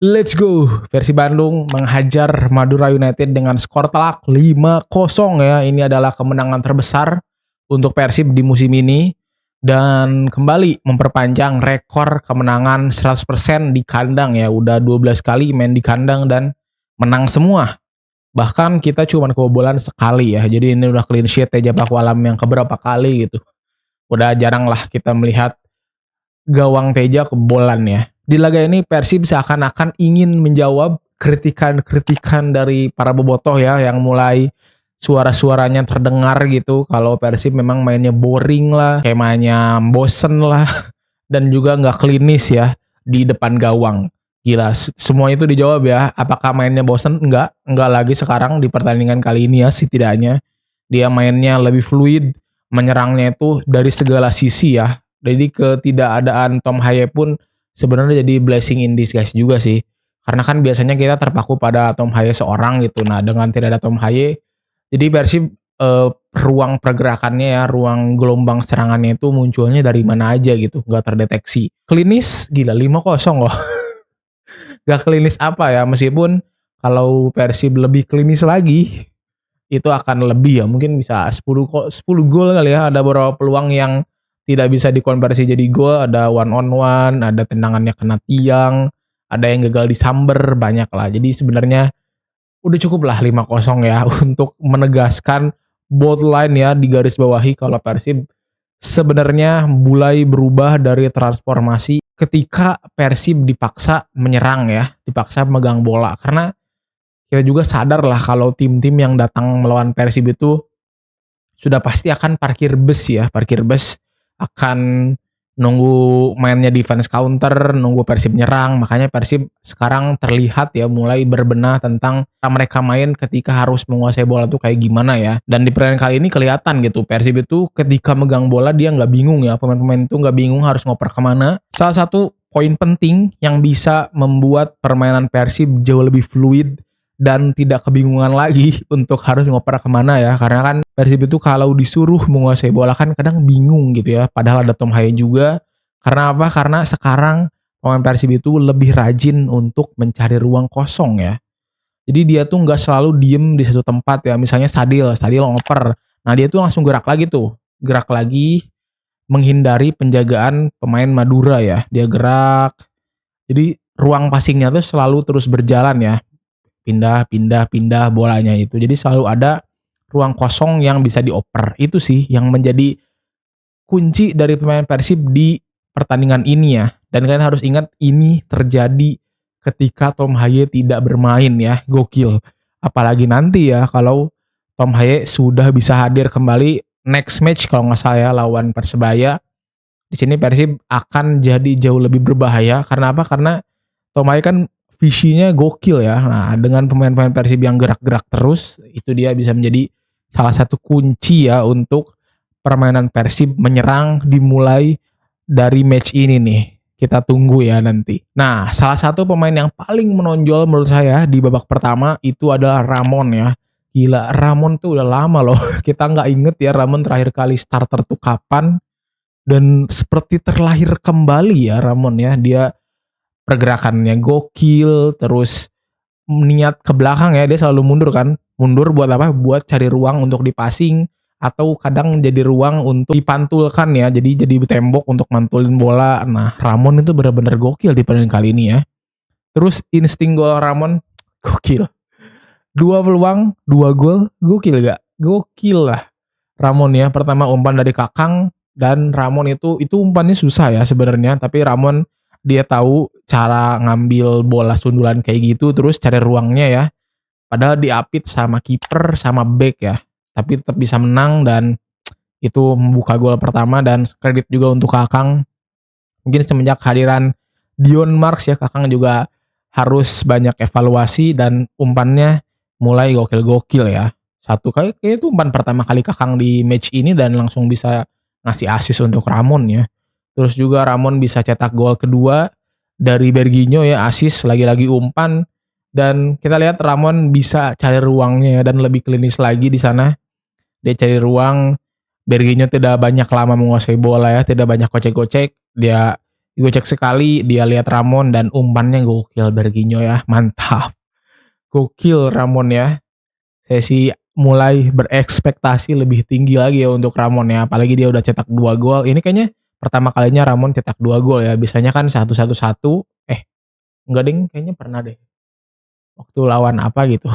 Let's go. Versi Bandung menghajar Madura United dengan skor telak 5-0 ya. Ini adalah kemenangan terbesar untuk Persib di musim ini dan kembali memperpanjang rekor kemenangan 100% di kandang ya. Udah 12 kali main di kandang dan menang semua. Bahkan kita cuma kebobolan sekali ya. Jadi ini udah clean sheet Teja Pakualam yang keberapa kali gitu. Udah jarang lah kita melihat gawang Teja kebobolan ya. Di laga ini Persib seakan-akan ingin menjawab kritikan-kritikan dari para bobotoh ya yang mulai suara-suaranya terdengar gitu kalau Persib memang mainnya boring lah, skemanya bosen lah dan juga nggak klinis ya di depan gawang. Gila, semua itu dijawab ya. Apakah mainnya bosen? Enggak lagi sekarang di pertandingan kali ini ya setidaknya. Dia mainnya lebih fluid, menyerangnya itu dari segala sisi ya. Jadi ketidakadaan Tom Haye pun sebenarnya jadi blessing in disguise juga sih. Karena kan biasanya kita terpaku pada Tom Haye seorang gitu. Nah, dengan tidak ada Tom Haye, jadi Persib ruang pergerakannya ya, ruang gelombang serangannya itu munculnya dari mana aja gitu, nggak terdeteksi. Klinis gila 5-0 loh. Gak klinis apa ya, meskipun kalau Persib lebih klinis lagi itu akan lebih ya, mungkin bisa 10 gol kali ya. Ada beberapa peluang yang tidak bisa dikonversi jadi gol, ada one on one, ada tendangannya kena tiang, ada yang gagal disamber, banyak lah. Jadi sebenarnya udah cukup lah 5-0 ya untuk menegaskan bold line ya, di garis bawahi kalau Persib sebenarnya mulai berubah dari transformasi ketika Persib dipaksa menyerang ya, dipaksa megang bola. Karena kita juga sadar lah kalau tim-tim yang datang melawan Persib itu sudah pasti akan parkir bus ya, parkir bus akan nunggu mainnya defense counter, nunggu Persib nyerang. Makanya Persib sekarang terlihat ya mulai berbenah tentang mereka main ketika harus menguasai bola tuh kayak gimana ya. Dan di pertandingan kali ini kelihatan gitu, Persib itu ketika megang bola dia nggak bingung ya, pemain-pemain itu nggak bingung harus ngoper kemana. Salah satu poin penting yang bisa membuat permainan Persib jauh lebih fluid dan tidak kebingungan lagi untuk harus ngoper kemana ya, karena kan Persib itu kalau disuruh menguasai bola kan kadang bingung gitu ya, padahal ada Tom Haye juga. Karena apa? Karena sekarang pemain Persib itu lebih rajin untuk mencari ruang kosong ya, jadi dia tuh nggak selalu diem di satu tempat ya. Misalnya Sadil ngoper, nah dia tuh langsung gerak lagi tuh, gerak lagi menghindari penjagaan pemain Madura ya, dia gerak, jadi ruang passingnya tuh selalu terus berjalan ya, pindah bolanya itu. Jadi selalu ada ruang kosong yang bisa dioper. Itu sih yang menjadi kunci dari pemain Persib di pertandingan ini ya. Dan kalian harus ingat ini terjadi ketika Tom Haye tidak bermain ya. Gokil. Apalagi nanti ya kalau Tom Haye sudah bisa hadir kembali next match kalau nggak salah ya, lawan Persebaya. Di sini Persib akan jadi jauh lebih berbahaya. Karena apa? Karena Tom Haye kan visinya gokil ya. Nah, dengan pemain-pemain Persib yang gerak-gerak terus, itu dia bisa menjadi salah satu kunci ya untuk permainan Persib menyerang dimulai dari match ini nih. Kita tunggu ya nanti. Nah, salah satu pemain yang paling menonjol menurut saya di babak pertama itu adalah Ramon ya. Gila, Ramon tuh udah lama loh. Kita nggak inget ya Ramon terakhir kali starter tuh kapan. Dan seperti terlahir kembali ya Ramon ya. Dia pergerakannya gokil, terus niat ke belakang ya, dia selalu mundur kan. Mundur buat apa? Buat cari ruang untuk dipasing atau kadang jadi ruang untuk dipantulkan ya. Jadi tembok untuk mantulin bola. Nah, Ramon itu benar-benar gokil di pertandingan kali ini ya. Terus insting gol Ramon gokil. 2 peluang, 2 gol, gokil gak? Gokil lah. Ramon ya, pertama umpan dari Kakang dan Ramon itu umpannya susah ya sebenarnya, tapi Ramon dia tahu cara ngambil bola sundulan kayak gitu, terus cari ruangnya ya. Padahal diapit sama kiper sama back ya, tapi tetap bisa menang dan itu membuka gol pertama. Dan kredit juga untuk Kakang. Mungkin semenjak kehadiran Dion Marks ya, Kakang juga harus banyak evaluasi dan umpannya mulai gokil-gokil ya. Satu kali kayak itu umpan pertama kali Kakang di match ini dan langsung bisa ngasih assist untuk Ramon ya. Terus juga Ramon bisa cetak gol kedua dari Berginho ya, assist lagi-lagi umpan. Dan kita lihat Ramon bisa cari ruangnya ya, dan lebih klinis lagi di sana. Dia cari ruang, Berginho tidak banyak lama menguasai bola ya, tidak banyak gocek-gocek. Dia Digocek sekali, dia lihat Ramon dan umpannya gokil Berginho ya, mantap. Gokil Ramon ya. Saya sih mulai berekspektasi lebih tinggi lagi ya untuk Ramon ya, apalagi dia udah cetak 2 gol. Ini kayaknya pertama kalinya Ramon cetak 2 gol ya, biasanya kan 1-1-1, enggak ding, kayaknya pernah deh, waktu lawan apa gitu.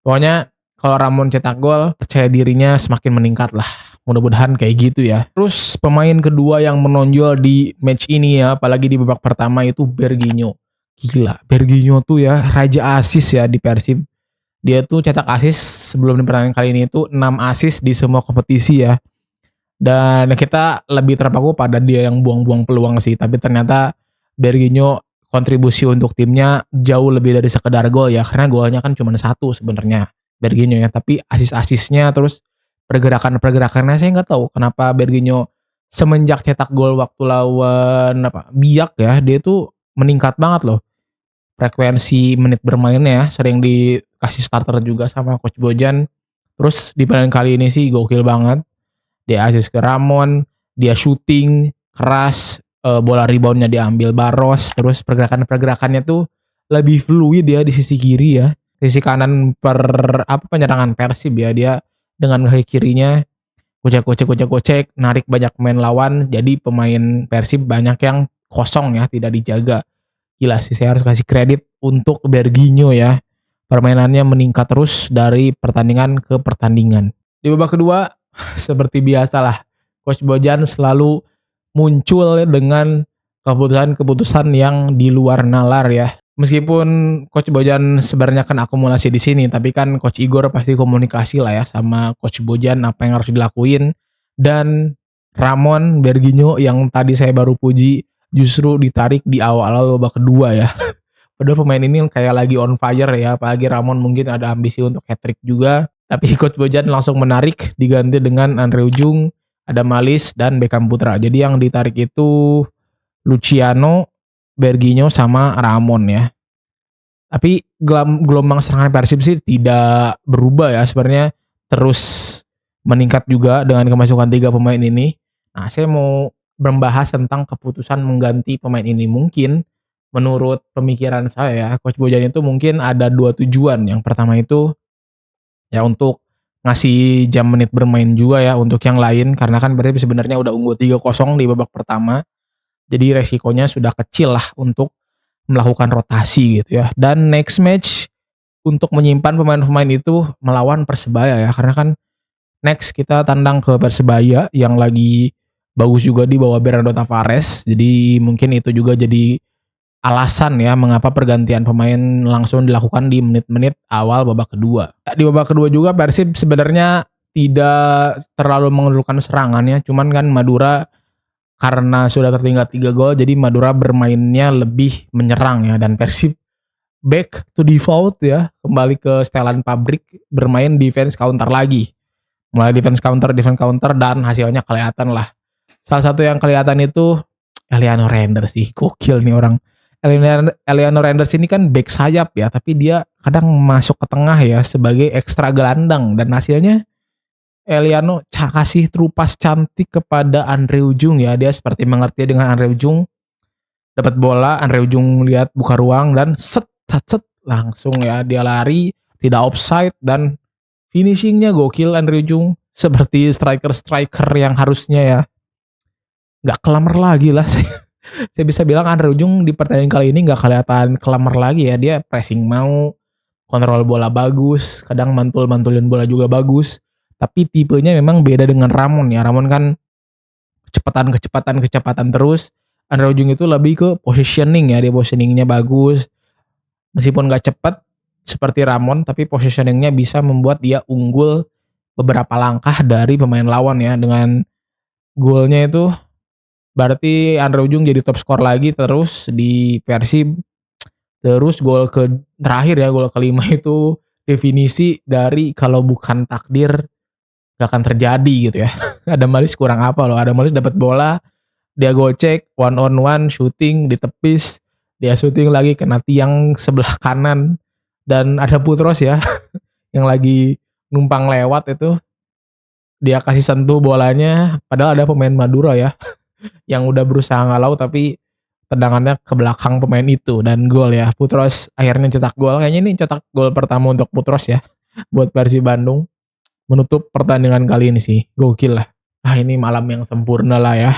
Pokoknya kalau Ramon cetak gol, percaya dirinya semakin meningkat lah. Mudah-mudahan kayak gitu ya. Terus pemain kedua yang menonjol di match ini ya, apalagi di babak pertama itu Berginho. Gila, Berginho tuh ya raja asis ya di Persib. Dia tuh cetak asis sebelum di pertandingan kali ini itu 6 asis di semua kompetisi ya. Dan kita lebih terpaku pada dia yang buang-buang peluang sih, tapi ternyata Berginho kontribusi untuk timnya jauh lebih dari sekedar gol ya, karena golnya kan cuma satu sebenarnya Berginho ya, tapi asis-asisnya terus pergerakan-pergerakannya saya nggak tahu kenapa Berginho semenjak cetak gol waktu lawan Biak ya, dia tuh meningkat banget loh frekuensi menit bermainnya ya, sering dikasih starter juga sama Coach Bojan. Terus di pertandingan kali ini sih gokil banget. Dia asis ke Ramon, dia shooting keras, bola reboundnya diambil Barros, terus pergerakan-pergerakannya tuh lebih fluid ya di sisi kiri ya. Sisi kanan penyerangan Persib ya, dia dengan kaki kirinya gocek, narik banyak pemain lawan, jadi pemain Persib banyak yang kosong ya, tidak dijaga. Gila sih, saya harus kasih kredit untuk Berginho ya. Permainannya meningkat terus dari pertandingan ke pertandingan. Di babak kedua, seperti biasalah, Coach Bojan selalu muncul dengan keputusan-keputusan yang di luar nalar ya. Meskipun Coach Bojan sebenarnya kan akumulasi di sini, tapi kan Coach Igor pasti komunikasi lah ya sama Coach Bojan apa yang harus dilakuin. Dan Ramon Berginho yang tadi saya baru puji justru ditarik di awal-awal babak kedua ya. Padahal pemain ini kayak lagi on fire ya, apalagi Ramon mungkin ada ambisi untuk hat-trick juga. Tapi Coach Bojan langsung menarik, diganti dengan Andre Ujung, ada Malis, dan Beckham Putra. Jadi yang ditarik itu Luciano, Berginho, sama Ramon ya. Tapi gelombang serangan Persib sih tidak berubah ya, sebenarnya terus meningkat juga dengan kemasukan 3 pemain ini. Nah, saya mau membahas tentang keputusan mengganti pemain ini. Mungkin menurut pemikiran saya, Coach Bojan itu mungkin ada 2 tujuan. Yang pertama itu ya untuk ngasih jam menit bermain juga ya untuk yang lain, karena kan berarti sebenarnya udah unggul 3-0 di babak pertama. Jadi resikonya sudah kecil lah untuk melakukan rotasi gitu ya. Dan next match untuk menyimpan pemain-pemain itu melawan Persebaya ya, karena kan next kita tandang ke Persebaya yang lagi bagus juga di bawah Bernardo Tavares. Jadi mungkin itu juga jadi alasan ya mengapa pergantian pemain langsung dilakukan di menit-menit awal babak kedua. Di babak kedua juga Persib sebenarnya tidak terlalu mengeluarkan serangannya, cuman kan Madura karena sudah tertinggal 3 gol, jadi Madura bermainnya lebih menyerang ya, dan Persib back to default ya, kembali ke setelan pabrik, bermain defense counter lagi. Mulai defense counter dan hasilnya kelihatan lah. Salah satu yang kelihatan itu Eliano Renders sih, gokil nih orang. Eliano Renders ini kan back sayap ya, tapi dia kadang masuk ke tengah ya sebagai ekstra gelandang, dan hasilnya Eliano kasih terupas cantik kepada Andre Ujung ya. Dia seperti mengerti dengan Andre Ujung. Dapat bola, Andre Ujung lihat buka ruang dan set langsung ya dia lari, tidak offside, dan finishingnya gokil Andre Ujung. Seperti striker yang harusnya ya. Gak kelamar lagi lah. Saya bisa bilang Andre Ujung di pertandingan kali ini gak kelihatan kelamar lagi ya. Dia pressing mau, kontrol bola bagus, kadang mantulin bola juga bagus. Tapi tipenya memang beda dengan Ramon ya. Ramon kan kecepatan terus. Andre Ujung itu lebih ke positioning ya. Dia positioningnya bagus. Meskipun gak cepat seperti Ramon, tapi positioningnya bisa membuat dia unggul beberapa langkah dari pemain lawan ya. Dengan golnya itu berarti Andre Ujung jadi top skor lagi terus di Persib. Terus gol terakhir ya, gol kelima itu definisi dari kalau bukan takdir gak akan terjadi gitu ya. Ada Malis kurang apa loh. Ada Malis dapat bola, dia gocek, one on one, shooting, ditepis, dia shooting lagi kena tiang sebelah kanan, dan ada Putros ya yang lagi numpang lewat itu, dia kasih sentuh bolanya, padahal ada pemain Madura ya yang udah berusaha ngalau tapi tendangannya ke belakang pemain itu dan gol ya. Putros akhirnya cetak gol. Kayaknya ini cetak gol pertama untuk Putros ya buat Persib Bandung menutup pertandingan kali ini sih. Gokil lah. Ah ini malam yang sempurna lah ya.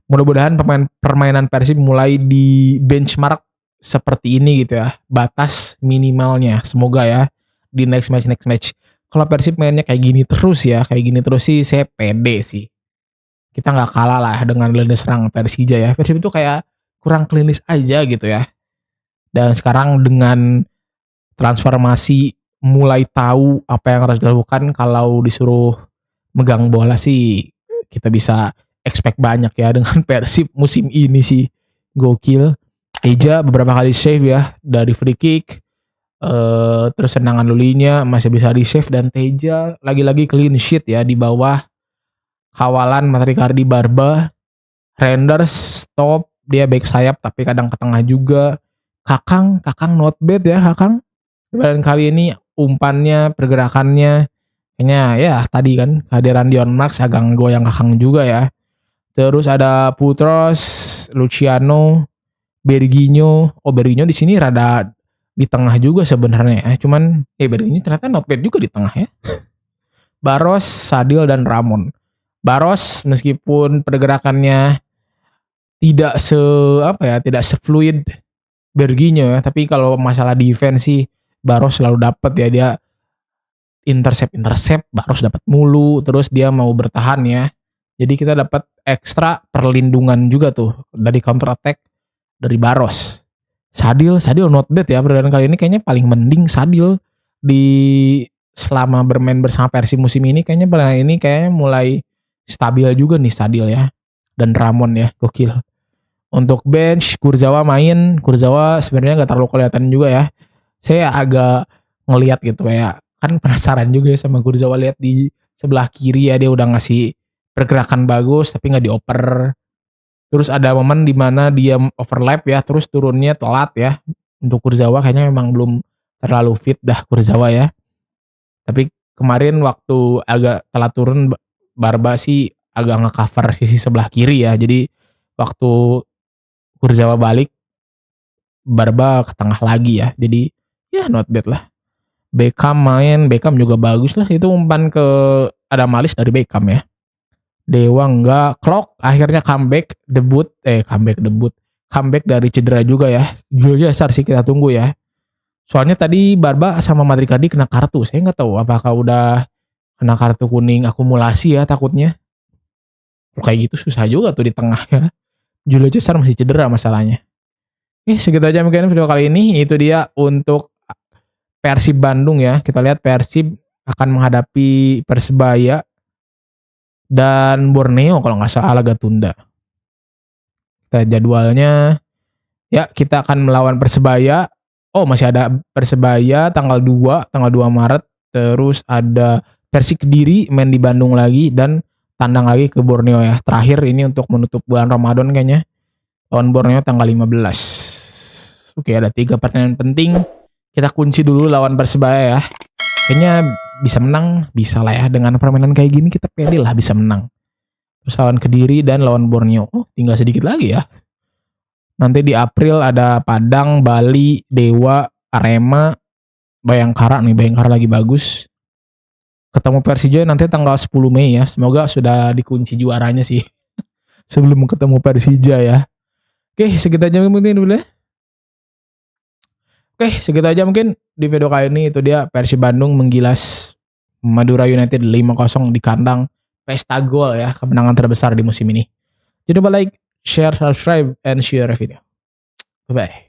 Mudah-mudahan permainan Persib mulai di benchmark seperti ini gitu ya. Batas minimalnya. Semoga ya di next match. Kalau Persib mainnya kayak gini terus ya, kayak gini terus sih saya pede sih. Kita nggak kalah lah dengan lini serang Persija ya. Persib itu kayak kurang klinis aja gitu ya. Dan sekarang dengan transformasi mulai tahu apa yang harus dilakukan kalau disuruh megang bola sih kita bisa expect banyak ya dengan Persib musim ini sih. Gokil. Teja beberapa kali save ya dari free kick. Terus tendangan lulinya masih bisa di save dan Teja lagi-lagi clean sheet ya di bawah kawalan Matrikardi Barba. Renders stop dia back sayap tapi kadang ke tengah juga. Kakang not bad ya Kakang. Dan kali ini umpannya pergerakannya kayaknya ya tadi kan kehadiran Dion Max agak goyang Kakang juga ya. Terus ada Putros, Luciano, Berginho. Oh Berginho di sini rada di tengah juga sebenarnya. Cuman Berginho ternyata not bad juga di tengah ya. Baros, Sadil dan Ramon. Baros meskipun pergerakannya tidak tidak sefluid Berginho ya, tapi kalau masalah defense sih Baros selalu dapat ya, dia intercept Baros dapat mulu, terus dia mau bertahan ya. Jadi kita dapat ekstra perlindungan juga tuh dari counter attack dari Baros. Sadil not bad ya pertandingan kali ini, kayaknya paling mending Sadil di selama bermain bersama Persib musim ini, kayaknya mulai stabil juga nih Sadil ya. Dan Ramon ya, gokil. Untuk bench Kurzawa sebenarnya nggak terlalu kelihatan juga ya. Saya agak ngelihat gitu kayak kan penasaran juga ya sama Kurzawa, lihat di sebelah kiri ya dia udah ngasih pergerakan bagus tapi nggak dioper. Terus ada momen di mana dia overlap ya, terus turunnya telat ya. Untuk Kurzawa kayaknya memang belum terlalu fit dah Kurzawa ya. Tapi kemarin waktu agak telat turun Barba sih agak nge-cover sisi sebelah kiri ya. Jadi waktu Kurzawa balik Barba ke tengah lagi ya. Jadi ya not bad lah. Beckham juga bagus lah. Itu umpan ke Adam Malis dari Beckham ya. Dewa enggak. Klok akhirnya comeback debut dari cedera juga ya. Julio Cesar sih kita tunggu ya. Soalnya tadi Barba sama Matrikardi kena kartu. Saya nggak tahu apakah udah kena kartu kuning akumulasi ya takutnya. Kayak gitu susah juga tuh di tengah ya. Julio Cesar masih cedera masalahnya. Segitu aja mungkin video kali ini. Itu dia untuk Persib Bandung ya. Kita lihat Persib akan menghadapi Persebaya dan Borneo kalau nggak salah laga tunda. Kita jadwalnya ya kita akan melawan Persebaya. Oh masih ada Persebaya tanggal 2 Maret. Terus ada Persik Kediri main di Bandung lagi dan tandang lagi ke Borneo ya. Terakhir ini untuk menutup bulan Ramadan kayaknya. Lawan Borneo tanggal 15. Oke ada 3 pertandingan penting. Kita kunci dulu lawan Persebaya ya. Kayaknya bisa menang. Bisa lah ya. Dengan permainan kayak gini kita pede lah bisa menang. Terus lawan Kediri dan lawan Borneo. Oh tinggal sedikit lagi ya. Nanti di April ada Padang, Bali, Dewa, Arema, Bayangkara nih. Bayangkara lagi bagus. Ketemu Persija nanti tanggal 10 Mei ya. Semoga sudah dikunci juaranya sih. Sebelum ketemu Persija ya. Oke, segitu aja mungkin dulu ya. Oke, segitu aja mungkin di video kali ini. Itu dia Persib Bandung menggilas Madura United 5-0 di kandang. Pesta gol ya, kemenangan terbesar di musim ini. Jangan lupa like, share, subscribe, and share video. Bye-bye.